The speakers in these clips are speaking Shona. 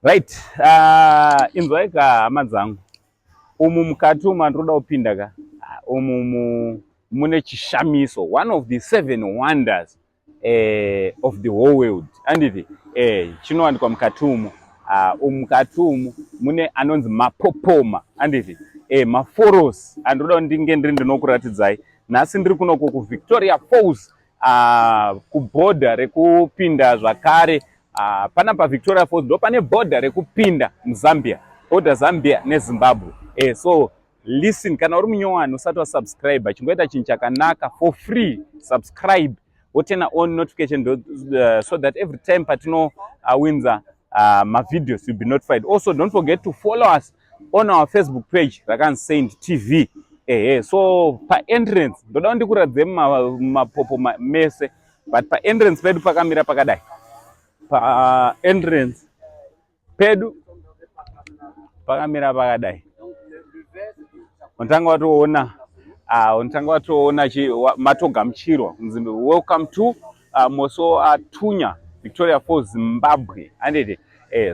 Right, inzwai ka hama dzangu. Umu mukati umu ndinoda kupinda ka. Umu mune chishamiso, one of the 7 wonders of the whole world. Anditi, chinowanikwa mukati umu. Mukati umu mune anonzi mapopoma. Anditi, maforos. Andinoda ndinge ndinokuratidzai. Nhasi ndiri kuno kuVictoria Falls, kuborder rekupinda zvakare. Pana paVictoria Falls ndo pane border rekupinda muZambia, border Zambia neZimbabwe. So listen, kana uri munyowani usati wasubscribe chingoita chinhu chakanaka for free, subscribe wotena on notification so that every time patino winza my videos you'll be notified. Also don't forget to follow us on our Facebook page rakanzi Saint TV. So pa entrance ndoda ndikuradze mapopo mese, but pa entrance pedu pakamira pakadai. Pa entrance pedu pakamira pakadai. Untanga watoona matogamuchirwa kunzi welcome to Moso Tunya, Victoria Falls, Zimbabwe.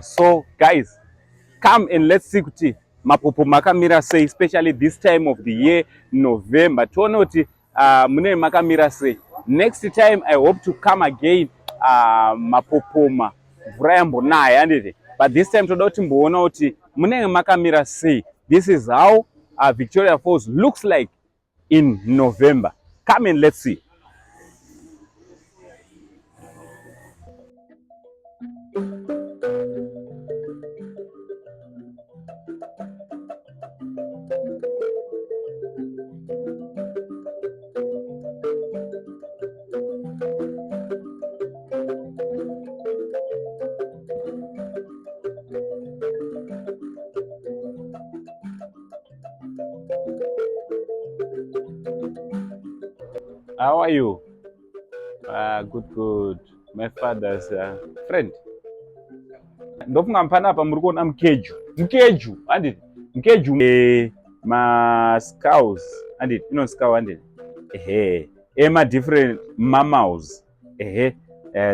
So guys, come and let's see kuti mapopo makamira sei, especially this time of the year, November. Tione kuti mune makamira sei. Next time I hope to come again, mapopoma mvura yambonaya. But this time toda kuti mboona kuti mune makamira sei. This is how Victoria Falls looks like in November. Come and let's see. How are you? Good. My father's friend. Ndofunga mpana apa muri kuona mkeju. Mkeju ma scows. Scow ma different mammals.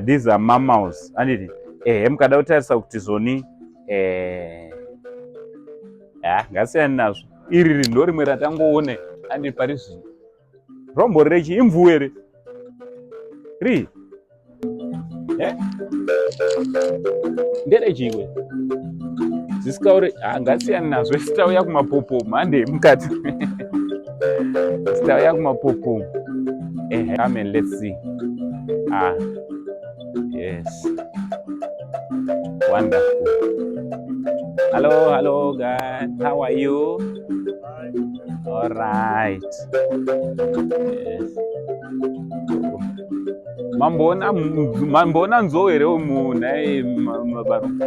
These are mammals. Mukada kutarisa kuti zoni ngasiyana nazvo. Iri ndo rimwe ratangoone Paris. Rombo rechi imvuere ri ndere chikwe zisikaure ngasiyana nazvo sitauya kumapopo mande mukati sitauya kumapopo. Come and let's see. Yes, wonderful. Hello guys, how are you? All right. Yes. Mambona nzo ere mu nai barungu.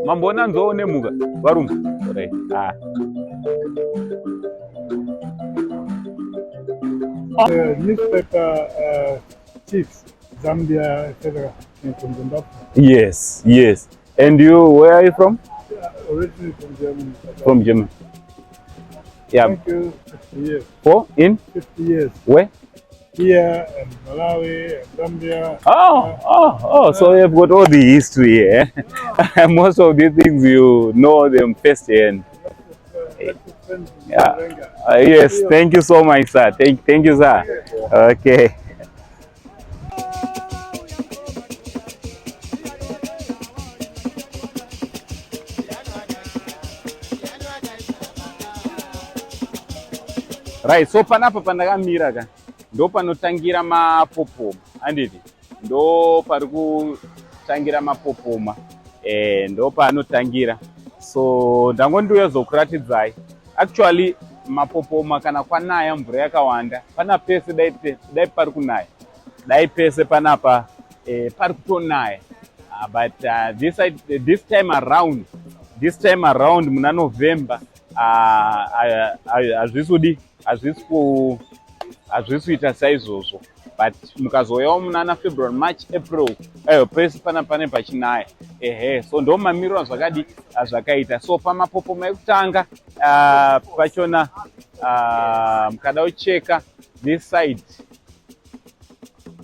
Mambona nzo ne muga barungu. Right. Newspaper chief, Zambia, etc. from Zimbabwe. Yes. And you, where are you from? Originally from Germany. From Germany. Yeah. Thank you. 50 years. In 50 years. Where? Here and Malawi and Zambia. So you've got all the history here. Most of these things you know them firsthand. Yes, thank you so much, sir. Thank you, sir. Okay. Right, so panapa pandakamira ka ndo panotangira mapopoma. Ndo pari kutangira mapopoma. Ndo panotangira. So ndangondiuya zokuratidzai. Actually mapopoma kana kwanaya mvura yakawanda pana pese dai pari kunaya. Dai pese panapa pari kutonaya. But this time around muna November hazvisuita saizvozvo, but mukazoyawo munana February, March, April pese pane pachinaya. So ndo mamiriro zvakaita. So pamapopoma ekutanga pachona mukada kucheka this side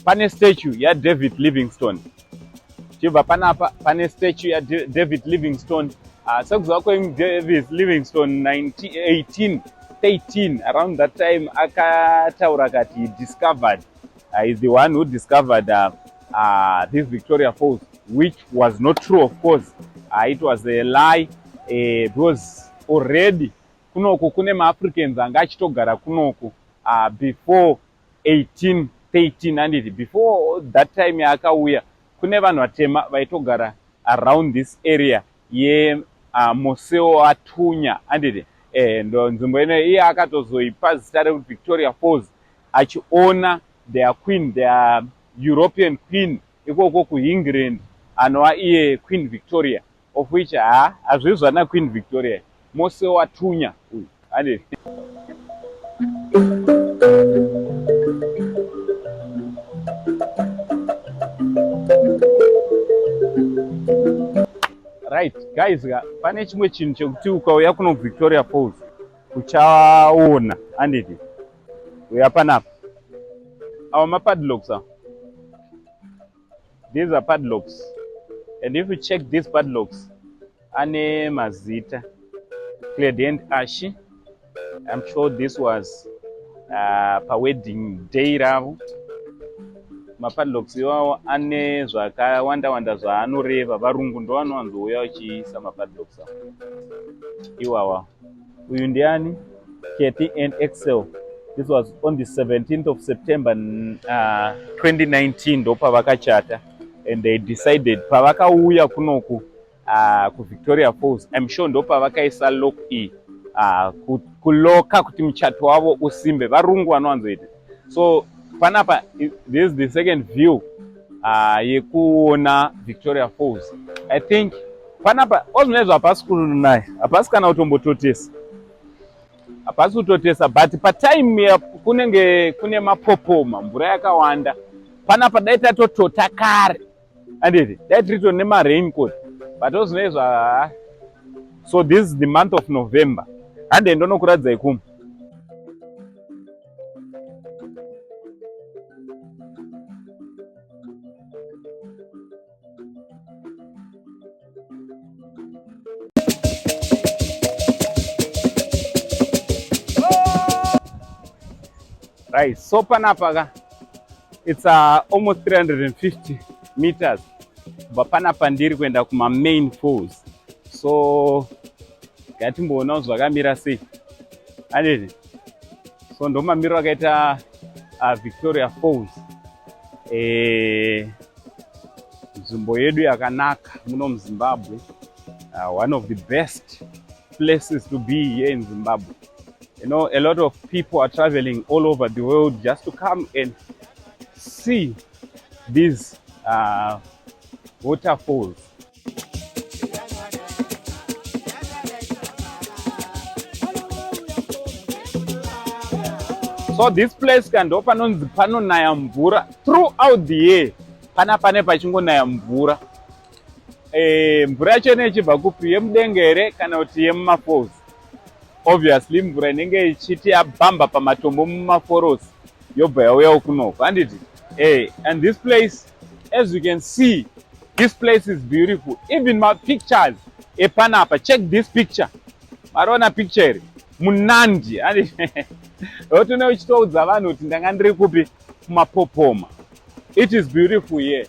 pane statue yaDavid Livingstone. tichibva panapa pane statue yaDavid Livingstone. Sekuziva kweDavid Livingstone 1813 around that time akataura kati he discovered is the one who discovered this Victoria Falls, which was not true, of course. It was a lie because already kunoku kune maAfricans anga achitogara kunoku before 1813 and before that time yaakauya kune vanhu vatema vaitogara around this area ye Museo wa Tunya anditi ndo nzvimbo ino iye akatozoipa zita rekuti Victoria Falls achiona their queen, their European queen ikoko kuEngland anova iye Queen Victoria, of which hazvizvana Queen Victoria, Museo wa Tunya uyu anditi. Right guys, pane chimwe chinhu chekuti ukauya kuno Victoria Falls uchaona anditi. Uya panapa our padlocks are. These are padlocks, and if you check these padlocks, ane mazita Cledent Ashi. I'm sure this was pa wedding day ravo. Mapadlocks iwawo ane zvakawanda zvaanoreva. Varungu ndo vanowanzouya vachiisa mapadlocks avo iwawa. Uyu ndiani? Kathy and Excel. This was on the 17th of September 2019 ndo pavakachata, and they decided pavakauya kunoku ku Victoria Falls, I'm sure ndo pavakaisa lock kuloka kuti muchato wavo usimbe. Varungu vanowanzoita. So panapa, this is the second view yekuona Victoria Falls. I think panapa ozvinezva hapasi kunaya, hapasi kana kutombototesa, hapasi kutotesa, but patime kunenge kune mapopoma, mvura yakawanda, panapa dai tatotota kare anditi, dai tiritori nemaRaincoat, but ozvinezva. So this is the month of November, and ndonokuradzai kumwe. Right, so panapa it's almost 350 meters. But panapa ndiri kuenda kuma main falls. So ngatimboona zvakamira sei anditi. So ndo mamiro akaita Victoria Falls. Nzvimbo yedu yakanaka muno muZimbabwe. One of the best places to be here in Zimbabwe. You know, a lot of people are traveling all over the world just to come and see these waterfalls. So this place can open pano Nyaya Dzemvura throughout the year. Pane pachingonaya mvura. Mvura yacho ichibva kupi, yemudengere kana kuti yemumafalls. Obviously mvura inenge ichiti yabhamba pamatombo mumaforosi yobva yauya kunoko handiti. And this place, as you can see, this place is beautiful. Even my pictures epanapa, check this picture. Marona picture munandi handiti. Otone uchitoudza vanhu kuti ndanga ndiri kupi kumapopoma. It is beautiful here.